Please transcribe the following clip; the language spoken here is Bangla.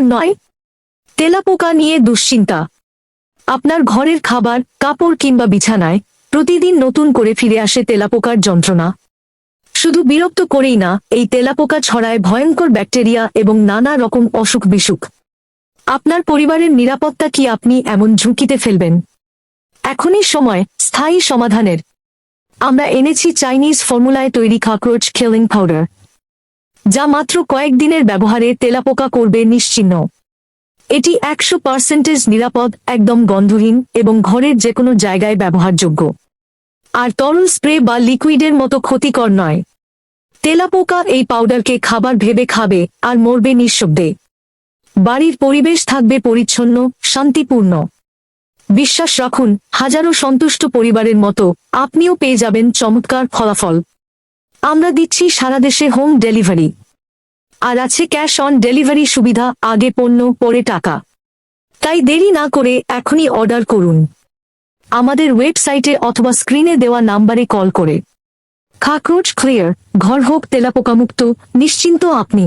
আর নয় তেলাপোকা নিয়ে দুশ্চিন্তা। আপনার ঘরের খাবার, কাপড় কিংবা বিছানায় প্রতিদিন নতুন করে ফিরে আসে তেলাপোকার যন্ত্রণা। শুধু বিরক্ত করেই না, এই তেলাপোকা ছড়ায় ভয়ঙ্কর ব্যাকটেরিয়া এবং নানা রকম অসুখ বিসুখ। আপনার পরিবারের নিরাপত্তা কি আপনি এমন ঝুঁকিতে ফেলবেন? এখনই সময় স্থায়ী সমাধানের। আমরা এনেছি চাইনিজ ফর্মুলায় তৈরি ককরোচ কিলিং পাউডার, যা মাত্র কয়েকদিনের ব্যবহারে তেলাপোকা করবে নিশ্চিহ্ন। এটি 100% নিরাপদ, একদম গন্ধহীন এবং ঘরের যেকোনো জায়গায় ব্যবহারযোগ্য। আর তরল স্প্রে বা লিকুইডের মতো ক্ষতিকর নয়। তেলাপোকা এই পাউডারকে খাবার ভেবে খাবে আর মরবে নিঃশব্দে। বাড়ির পরিবেশ থাকবে পরিচ্ছন্ন, শান্তিপূর্ণ। বিশ্বাস রাখুন, হাজারো সন্তুষ্ট পরিবারের মতো আপনিও পেয়ে যাবেন চমৎকার ফলাফল। আমরা দিচ্ছি সারা দেশে হোম ডেলিভারি। আর আছে ক্যাশ অন ডেলিভারি সুবিধা, আগে পণ্য পরে টাকা। তাই দেরি না করে এখনই অর্ডার করুন আমাদের ওয়েবসাইটে অথবা স্ক্রিনে দেওয়া নাম্বারে কল করে। ককরোচ ক্লিয়ার, ঘর হোক তেলাপোকামুক্ত, নিশ্চিন্ত আপনি।